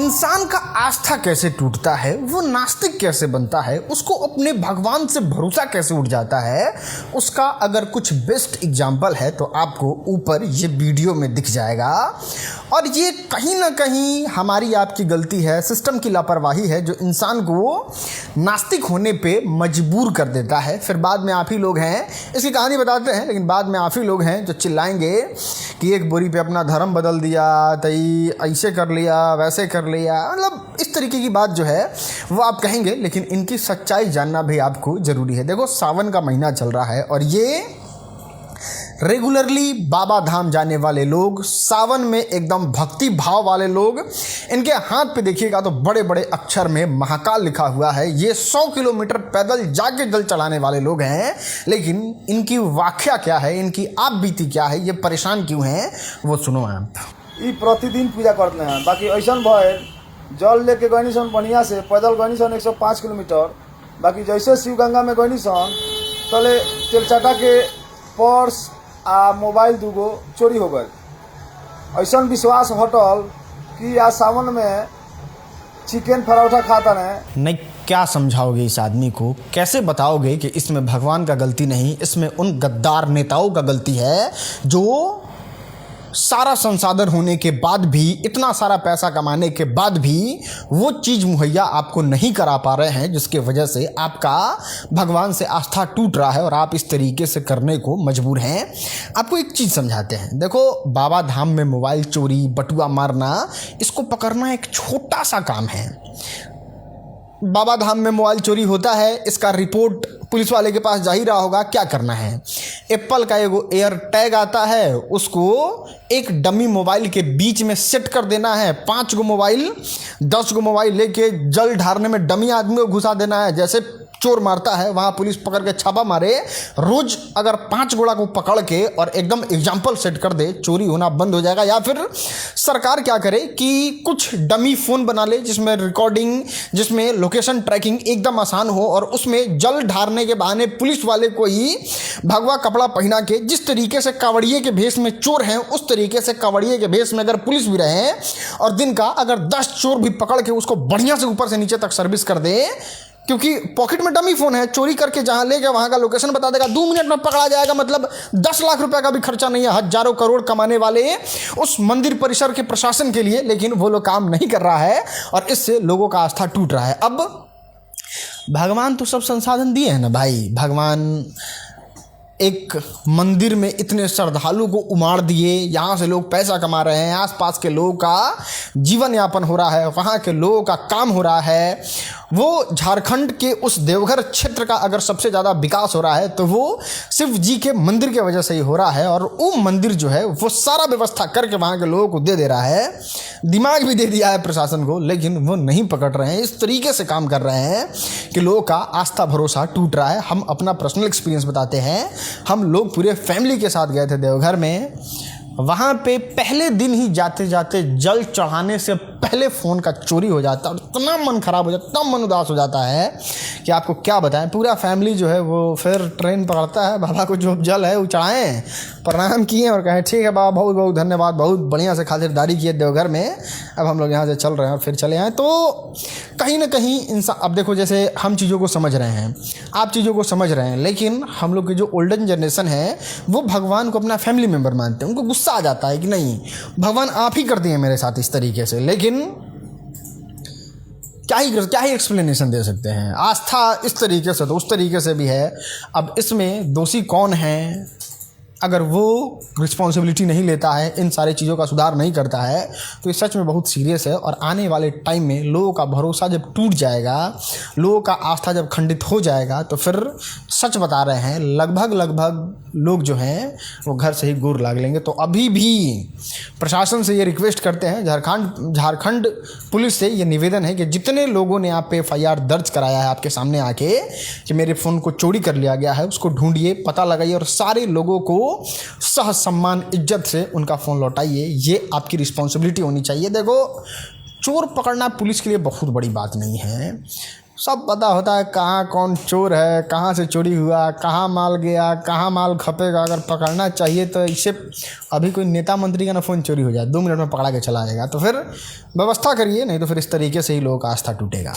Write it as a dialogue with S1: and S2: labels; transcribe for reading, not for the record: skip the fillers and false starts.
S1: इंसान का आस्था कैसे टूटता है, वो नास्तिक कैसे बनता है, उसको अपने भगवान से भरोसा कैसे उठ जाता है, उसका अगर कुछ बेस्ट एग्जाम्पल है तो आपको ऊपर ये वीडियो में दिख जाएगा। और ये कहीं ना कहीं हमारी आपकी गलती है, सिस्टम की लापरवाही है, जो इंसान को नास्तिक होने पे मजबूर कर देता है। फिर बाद में आप ही लोग हैं, इसकी कहानी बताते हैं, लेकिन बाद में आप ही लोग हैं जो चिल्लाएंगे कि एक बोरी पे अपना धर्म बदल दिया, तई ऐसे कर लिया, वैसे कर लिया, मतलब इस तरीके की बात जो है वो आप कहेंगे, लेकिन इनकी सच्चाई जानना भी आपको ज़रूरी है। देखो, सावन का महीना चल रहा है और ये रेगुलरली बाबा धाम जाने वाले लोग, सावन में एकदम भक्ति भाव वाले लोग, इनके हाथ पे देखिएगा तो बड़े बड़े अक्षर में महाकाल लिखा हुआ है। ये 100 किलोमीटर पैदल जाके जल चढ़ाने वाले लोग हैं, लेकिन इनकी व्याख्या क्या है, इनकी आप बीती क्या है, ये परेशान क्यों हैं, वो सुनो आप।
S2: ई प्रतिदिन पूजा करते हैं। बाकी ऐसा भय जल लेके गनी सन बढ़िया से पैदल गनी सन 105 किलोमीटर। बाकी जैसे शिव गंगा में गनी सन तले तेलचाटा के पर्स आ मोबाइल दूगो चोरी हो गए। ऐसा विश्वास हटल कि आज सावन में चिकन पराठा खाता
S1: नहीं। क्या समझाओगे इस आदमी को, कैसे बताओगे कि इसमें भगवान का गलती नहीं, इसमें उन गद्दार नेताओं का गलती है जो सारा संसाधन होने के बाद भी, इतना सारा पैसा कमाने के बाद भी वो चीज़ मुहैया आपको नहीं करा पा रहे हैं, जिसके वजह से आपका भगवान से आस्था टूट रहा है और आप इस तरीके से करने को मजबूर हैं। आपको एक चीज़ समझाते हैं। देखो, बाबा धाम में मोबाइल चोरी, बटुआ मारना, इसको पकड़ना एक छोटा सा काम है। बाबा धाम में मोबाइल चोरी होता है, इसका रिपोर्ट पुलिस वाले के पास जा ही रहा होगा। क्या करना है, एप्पल का एगो एयर टैग आता है, उसको एक डमी मोबाइल के बीच में सेट कर देना है। 5 गो मोबाइल, 10 गो मोबाइल लेके जल ढारने में डमी आदमी को घुसा देना है। जैसे चोर मारता है, वहाँ पुलिस पकड़ के छापा मारे। रोज अगर 5 गोड़ा को पकड़ के और एकदम एग्जाम्पल सेट कर दे, चोरी होना बंद हो जाएगा। या फिर सरकार क्या करे कि कुछ डमी फ़ोन बना ले जिसमें रिकॉर्डिंग, जिसमें लोकेशन ट्रैकिंग एकदम आसान हो, और उसमें जल ढारने के बहाने पुलिस वाले को ही भगवा कपड़ा पहना के, जिस तरीके से कांवड़िए के भेष में चोर हैं उस तरीके से कांवड़िए के भेष में अगर पुलिस भी रहे और दिन का अगर 10 चोर भी पकड़ के उसको बढ़िया से ऊपर से नीचे तक सर्विस कर दे, क्योंकि पॉकेट में डमी फ़ोन है, चोरी करके जहाँ ले गया वहाँ का लोकेशन बता देगा, 2 मिनट में पकड़ा जाएगा। मतलब 10 लाख रुपए का भी खर्चा नहीं है हजारों करोड़ कमाने वाले उस मंदिर परिसर के प्रशासन के लिए, लेकिन वो लोग काम नहीं कर रहा है और इससे लोगों का आस्था टूट रहा है। अब भगवान तो सब संसाधन दिए हैं ना भाई, भगवान एक मंदिर में इतने श्रद्धालु को उमाड़ दिए, यहाँ से लोग पैसा कमा रहे हैं, आसपास के लोगों का जीवन यापन हो रहा है, वहाँ के लोगों का काम हो रहा है। वो झारखंड के उस देवघर क्षेत्र का अगर सबसे ज़्यादा विकास हो रहा है तो वो शिव जी के मंदिर के वजह से ही हो रहा है। और वो मंदिर जो है वो सारा व्यवस्था करके वहाँ के लोगों को दे दे रहा है, दिमाग भी दे दिया है प्रशासन को, लेकिन वो नहीं पकड़ रहे हैं। इस तरीके से काम कर रहे हैं कि लोगों का आस्था भरोसा टूट रहा है। हम अपना पर्सनल एक्सपीरियंस बताते हैं। हम लोग पूरे फैमिली के साथ गए थे देवघर में। वहाँ पे पहले दिन ही जाते जाते जल चढ़ाने से पहले फ़ोन का चोरी हो जाता है और इतना मन ख़राब हो जाता है, इतना मन उदास हो जाता है कि आपको क्या बताएं। पूरा फैमिली जो है वो फिर ट्रेन पकड़ता है, बाबा को जो जल है वो चढ़ाएँ, प्रणाम किए और कहें ठीक है बाबा, बहुत बहुत धन्यवाद, बहुत बढ़िया से खातिरदारी किए देवघर में, अब हम लोग यहाँ से चल रहे हैं और फिर चले आए। तो कहीं ना कहीं इंसान, अब देखो जैसे हम चीज़ों को समझ रहे हैं, आप चीज़ों को समझ रहे हैं, लेकिन हम लोग की जो ओल्डन जनरेशन है वो भगवान को अपना फैमिली मेम्बर मानते हैं। उनको गुस्सा आ जाता है कि नहीं, भगवान आप ही कर दिए मेरे साथ इस तरीके से, लेकिन क्या ही एक्सप्लेनेशन दे सकते हैं। आस्था इस तरीके से तो उस तरीके से भी है। अब इसमें दोषी कौन है? अगर वो रिस्पॉन्सिबिलिटी नहीं लेता है, इन सारी चीज़ों का सुधार नहीं करता है, तो ये सच में बहुत सीरियस है। और आने वाले टाइम में लोगों का भरोसा जब टूट जाएगा, लोगों का आस्था जब खंडित हो जाएगा, तो फिर सच बता रहे हैं लगभग लोग जो हैं वो घर से ही दूर लाग लेंगे। तो अभी भी प्रशासन से ये रिक्वेस्ट करते हैं, झारखंड पुलिस से ये निवेदन है कि जितने लोगों ने आप पे FIR दर्ज कराया है आपके सामने आके कि मेरे फ़ोन को चोरी कर लिया गया है, उसको ढूंढिए, पता लगाइए और सारे लोगों को सह सम्मान इज्जत से उनका फ़ोन लौटाइए। ये आपकी रिस्पॉन्सिबिलिटी होनी चाहिए। देखो, चोर पकड़ना पुलिस के लिए बहुत बड़ी बात नहीं है। सब पता होता है कहाँ कौन चोर है, कहाँ से चोरी हुआ, कहाँ माल गया, कहाँ माल खपेगा। अगर पकड़ना चाहिए तो इससे अभी कोई नेता मंत्री का ना फ़ोन चोरी हो जाए, 2 मिनट में पकड़ा के चला जाएगा। तो फिर व्यवस्था करिए, नहीं तो फिर इस तरीके से ही लोगों का आस्था टूटेगा।